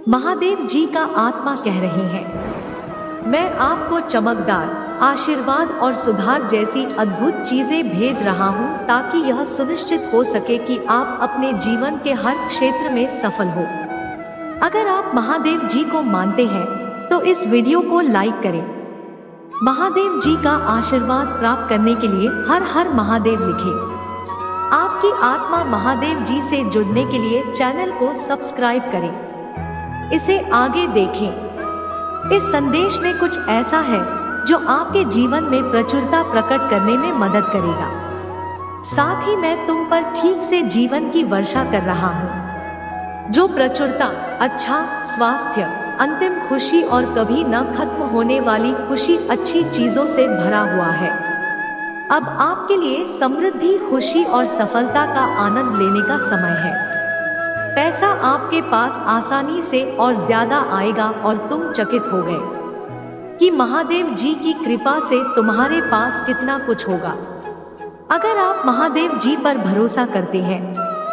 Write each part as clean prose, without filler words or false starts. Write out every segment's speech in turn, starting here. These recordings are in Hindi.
महादेव जी का आत्मा कह रहे हैं, मैं आपको चमकदार आशीर्वाद और सुधार जैसी अद्भुत चीजें भेज रहा हूँ ताकि यह सुनिश्चित हो सके कि आप अपने जीवन के हर क्षेत्र में सफल हो। अगर आप महादेव जी को मानते हैं तो इस वीडियो को लाइक करें। महादेव जी का आशीर्वाद प्राप्त करने के लिए हर हर महादेव लिखें। आपकी आत्मा महादेव जी से जुड़ने के लिए चैनल को सब्सक्राइब करें, इसे आगे देखें। इस संदेश में कुछ ऐसा है जो आपके जीवन में प्रचुरता प्रकट करने में मदद करेगा। साथ ही मैं तुम पर ठीक से जीवन की वर्षा कर रहा हूँ, जो प्रचुरता, अच्छा स्वास्थ्य, अंतिम खुशी और कभी न खत्म होने वाली खुशी, अच्छी चीजों से भरा हुआ है। अब आपके लिए समृद्धि, खुशी और सफलता का आनंद लेने का समय है। पैसा आपके पास आसानी से और ज्यादा आएगा और तुम चकित हो गए कि महादेव जी की कृपा से तुम्हारे पास कितना कुछ होगा। अगर आप महादेव जी पर भरोसा करते हैं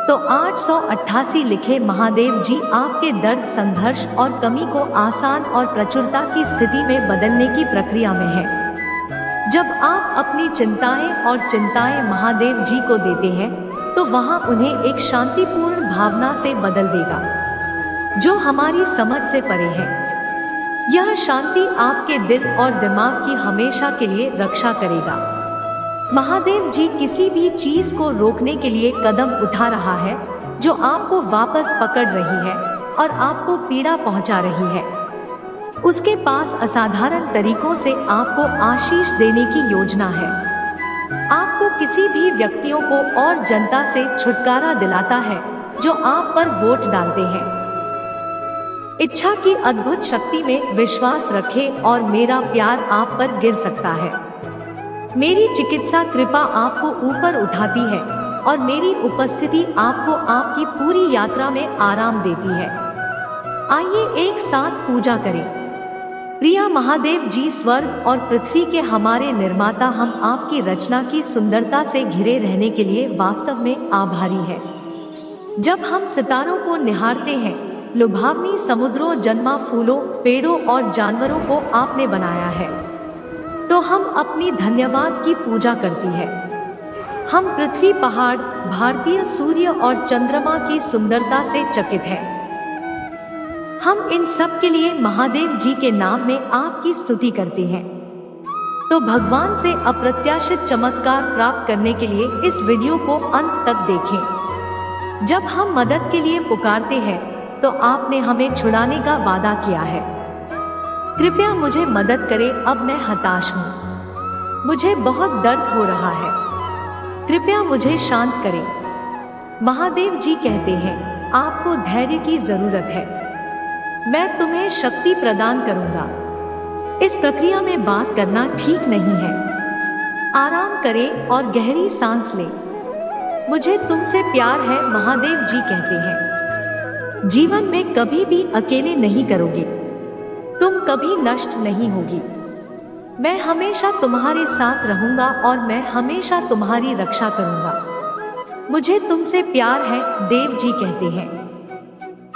तो 888 लिखे। महादेव जी आपके दर्द, संघर्ष और कमी को आसान और प्रचुरता की स्थिति में बदलने की प्रक्रिया में है। जब आप अपनी चिंताएं महादेव जी को देते हैं तो वहां उन्हें एक शांतिपूर्ण भावना से बदल देगा जो हमारी समझ से परे है। यह शांति आपके दिल और दिमाग की हमेशा के लिए रक्षा करेगा। महादेव जी किसी भी चीज को रोकने के लिए कदम उठा रहा है जो आपको वापस पकड़ रही है और आपको पीड़ा पहुंचा रही है। उसके पास असाधारण तरीकों से आपको आशीष देने की योजना है। आपको किसी भी व्यक्तियों को और जनता से छुटकारा दिलाता है जो आप पर वोट डालते हैं। इच्छा की अद्भुत शक्ति में विश्वास रखें और मेरा प्यार आप पर गिर सकता है। मेरी चिकित्सा कृपा आपको ऊपर उठाती है और मेरी उपस्थिति आपको आपकी पूरी यात्रा में आराम देती है। आइए एक साथ पूजा करें। प्रिय महादेव जी, स्वर्ग और पृथ्वी के हमारे निर्माता, हम आपकी रचना की सुंदरता से घिरे रहने के लिए वास्तव में आभारी है। जब हम सितारों को निहारते हैं, लुभावनी समुद्रों, जन्मा फूलों, पेड़ों और जानवरों को आपने बनाया है, तो हम अपनी धन्यवाद की पूजा करती है। हम पृथ्वी, पहाड़, भारतीय सूर्य और चंद्रमा की सुंदरता से चकित हैं। हम इन सब के लिए महादेव जी के नाम में आपकी स्तुति करते हैं। तो भगवान से अप्रत्याशित चमत्कार प्राप्त करने के लिए इस वीडियो को अंत तक देखें। जब हम मदद के लिए पुकारते हैं तो आपने हमें छुड़ाने का वादा किया है। कृपया मुझे मदद करें, अब मैं हताश हूँ, मुझे बहुत दर्द हो रहा है, कृपया मुझे शांत करें। महादेव जी कहते हैं, आपको धैर्य की जरूरत है, मैं तुम्हें शक्ति प्रदान करूंगा। इस प्रक्रिया में बात करना ठीक नहीं है। आराम करें और गहरी सांस लें। मुझे तुमसे प्यार है, महादेव जी कहते हैं। जीवन में कभी भी अकेले नहीं करोगे, तुम कभी नष्ट नहीं होगी। मैं हमेशा तुम्हारे साथ रहूंगा और मैं हमेशा तुम्हारी रक्षा करूंगा। मुझे तुमसे प्यार है, देव जी कहते हैं।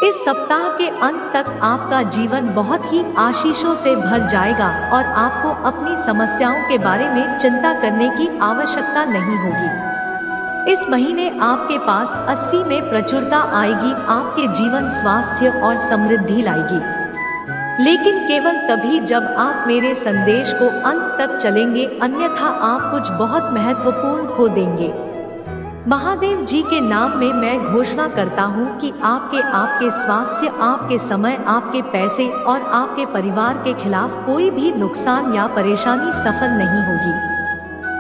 इस सप्ताह के अंत तक आपका जीवन बहुत ही आशीषों से भर जाएगा और आपको अपनी समस्याओं के बारे में चिंता करने की आवश्यकता नहीं होगी। इस महीने आपके पास 80 में प्रचुरता आएगी, आपके जीवन स्वास्थ्य और समृद्धि लाएगी, लेकिन केवल तभी जब आप मेरे संदेश को अंत तक चलेंगे, अन्यथा आप कुछ बहुत महत्वपूर्ण खो देंगे। महादेव जी के नाम में मैं घोषणा करता हूँ कि आपके स्वास्थ्य, आपके समय, आपके पैसे और आपके परिवार के खिलाफ कोई भी नुकसान या परेशानी सफल नहीं होगी।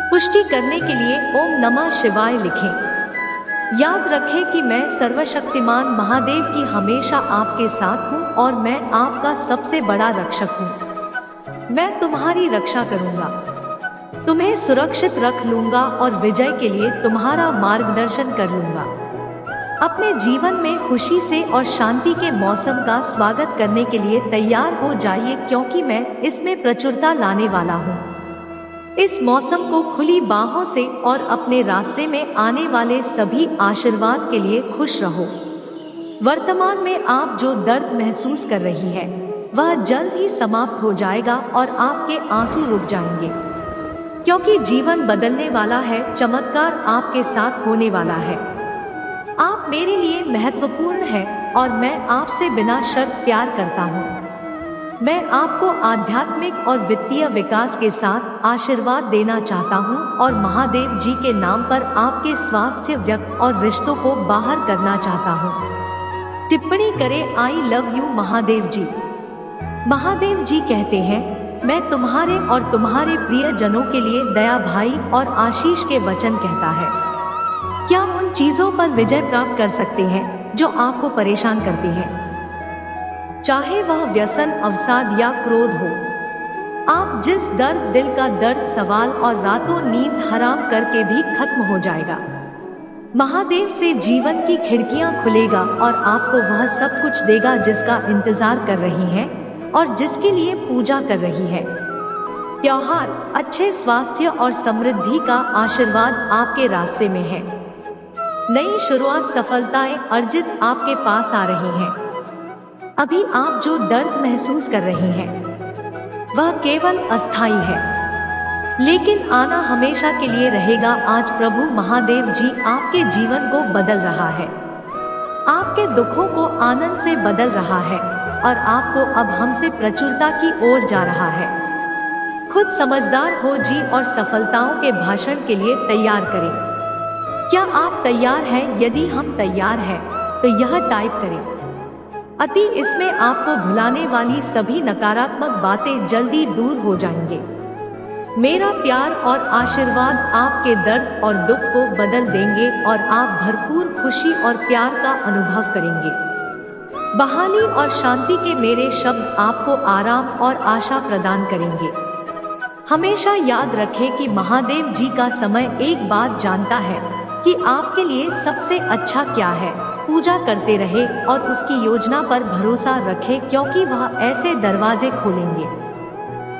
पुष्टि करने के लिए ओम नमः शिवाय लिखें। याद रखें कि मैं सर्वशक्तिमान महादेव की हमेशा आपके साथ हूँ और मैं आपका सबसे बड़ा रक्षक हूँ। मैं तुम्हारी रक्षा करूँगा, तुम्हें सुरक्षित रख लूंगा और विजय के लिए तुम्हारा मार्गदर्शन कर लूंगा। अपने जीवन में खुशी से और शांति के मौसम का स्वागत करने के लिए तैयार हो जाइए, क्योंकि मैं इसमें प्रचुरता लाने वाला हूँ। इस मौसम को खुली बाहों से और अपने रास्ते में आने वाले सभी आशीर्वाद के लिए खुश रहो। वर्तमान में आप जो दर्द महसूस कर रही है वह जल्द ही समाप्त हो जाएगा और आपके आंसू रुक जाएंगे, क्योंकि जीवन बदलने वाला है। चमत्कार आपके साथ होने वाला है। आप मेरे लिए महत्वपूर्ण हैं और मैं आपसे बिना शर्त प्यार करता हूँ। मैं आपको आध्यात्मिक और वित्तीय विकास के साथ आशीर्वाद देना चाहता हूँ और महादेव जी के नाम पर आपके स्वास्थ्य, व्यक्त और रिश्तों को बाहर करना चाहता हूँ। टिप्पणी करें, आई लव यू महादेव जी। महादेव जी कहते हैं, मैं तुम्हारे और तुम्हारे प्रिय जनों के लिए दया, भाई और आशीष के वचन कहता है। क्या उन चीजों पर विजय प्राप्त कर सकते हैं जो आपको परेशान करती हैं, चाहे वह व्यसन, अवसाद या क्रोध हो। आप जिस दर्द, दिल का दर्द, सवाल और रातों नींद हराम करके भी खत्म हो जाएगा। महादेव से जीवन की खिड़कियां खुलेगा और आपको वह सब कुछ देगा जिसका इंतजार कर रही हैं और जिसके लिए पूजा कर रही है। त्योहार, अच्छे स्वास्थ्य और समृद्धि का आशीर्वाद आपके रास्ते में है। नई शुरुआत, सफलताएं अर्जित आपके पास आ रही हैं। अभी आप जो दर्द महसूस कर रहे हैं वह केवल अस्थायी है, लेकिन आना हमेशा के लिए रहेगा। आज प्रभु महादेव जी आपके जीवन को बदल रहा है, आपके दुखों को आनंद से बदल रहा है और आपको अब हमसे प्रचुरता की ओर जा रहा है। खुद समझदार हो जी और सफलताओं के भाषण के लिए तैयार करें। क्या आप तैयार हैं? यदि हम तैयार हैं तो यह टाइप करें। अति इसमें आपको भुलाने वाली सभी नकारात्मक बातें जल्दी दूर हो जाएंगे। मेरा प्यार और आशीर्वाद आपके दर्द और दुख को बदल देंगे और आप भरपूर खुशी और प्यार का अनुभव करेंगे। बहाली और शांति के मेरे शब्द आपको आराम और आशा प्रदान करेंगे। हमेशा याद रखें कि महादेव जी का समय एक बात जानता है कि आपके लिए सबसे अच्छा क्या है। पूजा करते रहे और उसकी योजना पर भरोसा रखें, क्योंकि वह ऐसे दरवाजे खोलेंगे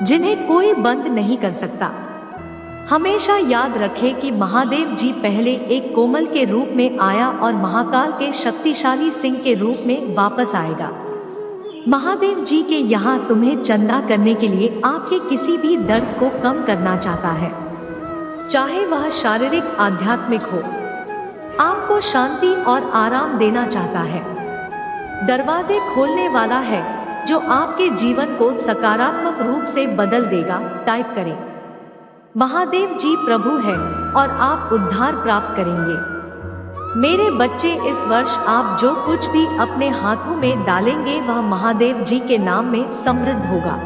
जिन्हें कोई बंद नहीं कर सकता। हमेशा याद रखें कि महादेव जी पहले एक कोमल के रूप में आया और महाकाल के शक्तिशाली सिंह के रूप में वापस आएगा। महादेव जी के यहाँ तुम्हें चंदा करने के लिए आपके किसी भी दर्द को कम करना चाहता है, चाहे वह शारीरिक, आध्यात्मिक हो। आपको शांति और आराम देना चाहता है। दरवाजे खोलने वाला है जो आपके जीवन को सकारात्मक रूप से बदल देगा। टाइप करें, महादेव जी प्रभु है और आप उद्धार प्राप्त करेंगे। मेरे बच्चे, इस वर्ष आप जो कुछ भी अपने हाथों में डालेंगे वह महादेव जी के नाम में समृद्ध होगा।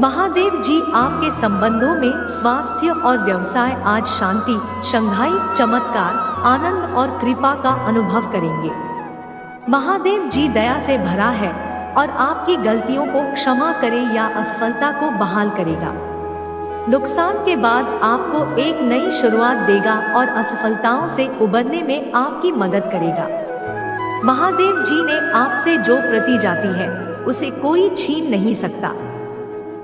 महादेव जी आपके संबंधों में, स्वास्थ्य और व्यवसाय आज शांति, शंघाई, चमत्कार, आनंद और कृपा का अनुभव करेंगे। महादेव जी दया से भरा है और आपकी गलतियों को क्षमा करे या असफलता को बहाल करेगा। नुकसान के बाद आपको एक नई शुरुआत देगा और असफलताओं से उबरने में आपकी मदद करेगा। महादेव जी ने आपसे जो प्रति जाती है उसे कोई छीन नहीं सकता।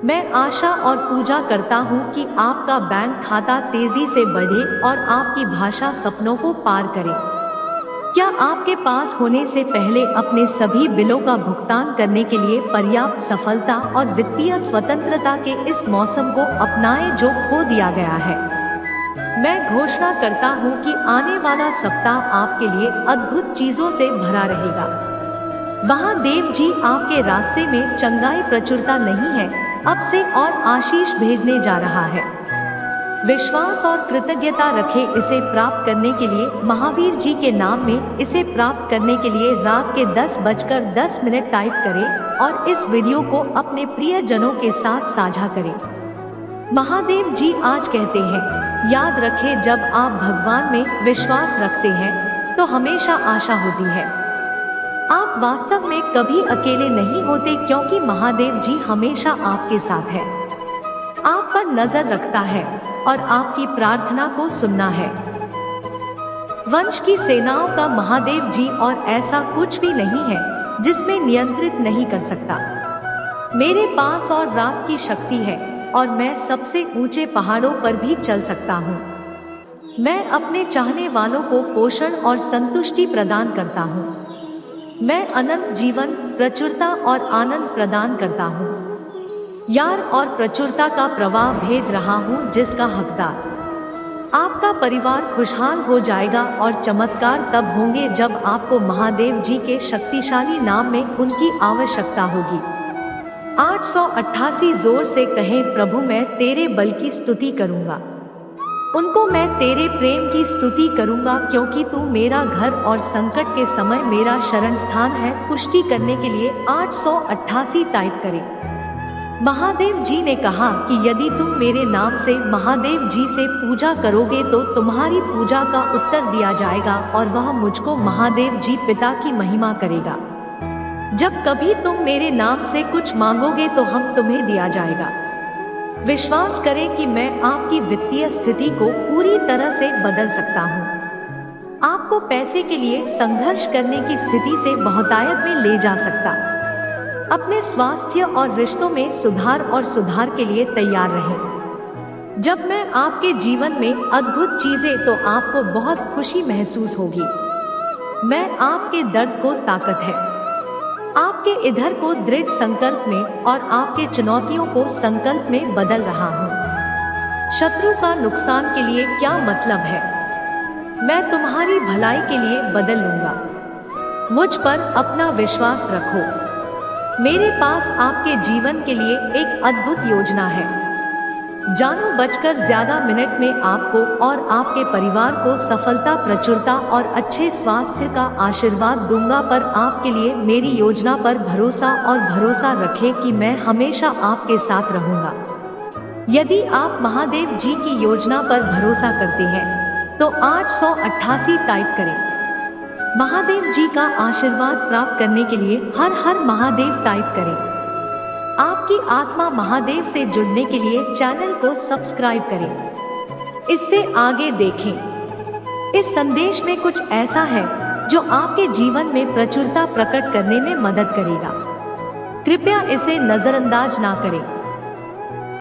मैं आशा और पूजा करता हूँ कि आपका बैंक खाता तेजी से बढ़े और आपकी भाषा सपनों को पार करे। क्या आपके पास होने से पहले अपने सभी बिलों का भुगतान करने के लिए पर्याप्त सफलता और वित्तीय स्वतंत्रता के इस मौसम को अपनाएं जो खो दिया गया है? मैं घोषणा करता हूँ कि आने वाला सप्ताह आपके लिए अद्भुत चीजों से भरा रहेगा। वहाँ देव जी आपके रास्ते में चंगाई, प्रचुरता नहीं है, अब से और आशीष भेजने जा रहा है। विश्वास और कृतज्ञता रखें इसे प्राप्त करने के लिए। महावीर जी के नाम में इसे प्राप्त करने के लिए रात के 10:10 टाइप करें और इस वीडियो को अपने प्रिय जनों के साथ साझा करें। महादेव जी आज कहते हैं, याद रखें जब आप भगवान में विश्वास रखते हैं तो हमेशा आशा होती है। आप वास्तव में कभी अकेले नहीं होते, क्योंकि महादेव जी हमेशा आपके साथ है, आप पर नजर रखता है और आपकी प्रार्थना को सुनना है। वंश की सेनाओं का महादेव जी और ऐसा कुछ भी नहीं है जिसमें नियंत्रित नहीं कर सकता। मेरे पास और रात की शक्ति है और मैं सबसे ऊंचे पहाड़ों पर भी चल सकता हूँ। मैं अपने चाहने वालों को पोषण और संतुष्टि प्रदान करता हूँ। मैं अनंत जीवन, प्रचुरता और आनंद प्रदान करता हूँ। यार और प्रचुरता का प्रवाह भेज रहा हूँ जिसका हकदार आपका परिवार खुशहाल हो जाएगा। और चमत्कार तब होंगे जब आपको महादेव जी के शक्तिशाली नाम में उनकी आवश्यकता होगी। 888 जोर से कहें, प्रभु मैं तेरे बल की स्तुति करूंगा, उनको मैं तेरे प्रेम की स्तुति करूंगा, क्योंकि तू मेरा घर और संकट के समय मेरा शरण स्थान है। पुष्टि करने के लिए 888 टाइप करें। महादेव जी ने कहा कि यदि तुम मेरे नाम से महादेव जी से पूजा करोगे तो तुम्हारी पूजा का उत्तर दिया जाएगा और वह मुझको महादेव जी पिता की महिमा करेगा। जब कभी तुम मेरे नाम से कुछ मांगोगे तो हम तुम्हें दिया जाएगा। विश्वास करें कि मैं आपकी वित्तीय स्थिति को पूरी तरह से बदल सकता हूँ। आपको पैसे के लिए संघर्ष करने की स्थिति से बहुतायत में ले जा सकता। अपने स्वास्थ्य और रिश्तों में सुधार और सुधार के लिए तैयार रहें। जब मैं आपके जीवन में अद्भुत चीजें तो आपको बहुत खुशी महसूस होगी। मैं आपके दर्द को ताकत है, आपके इधर को दृढ़ संकल्प में और आपके चुनौतियों को संकल्प में बदल रहा हूँ। शत्रु का नुकसान के लिए क्या मतलब है, मैं तुम्हारी भलाई के लिए बदल लूंगा। मुझ पर अपना विश्वास रखो। मेरे पास आपके जीवन के लिए एक अद्भुत योजना है। जानो बचकर ज्यादा मिनट में आपको और आपके परिवार को सफलता, प्रचुरता और अच्छे स्वास्थ्य का आशीर्वाद दूंगा। पर आपके लिए मेरी योजना पर भरोसा और भरोसा रखें कि मैं हमेशा आपके साथ रहूंगा। यदि आप महादेव जी की योजना पर भरोसा करते हैं तो 888 टाइप करें। महादेव जी का आशीर्वाद प्राप्त करने के लिए हर हर महादेव टाइप करें। आपकी आत्मा महादेव से जुड़ने के लिए चैनल को सब्सक्राइब करें। इससे आगे देखें। इस संदेश में कुछ ऐसा है जो आपके जीवन में प्रचुरता प्रकट करने में मदद करेगा। कृपया इसे नजरअंदाज ना करें।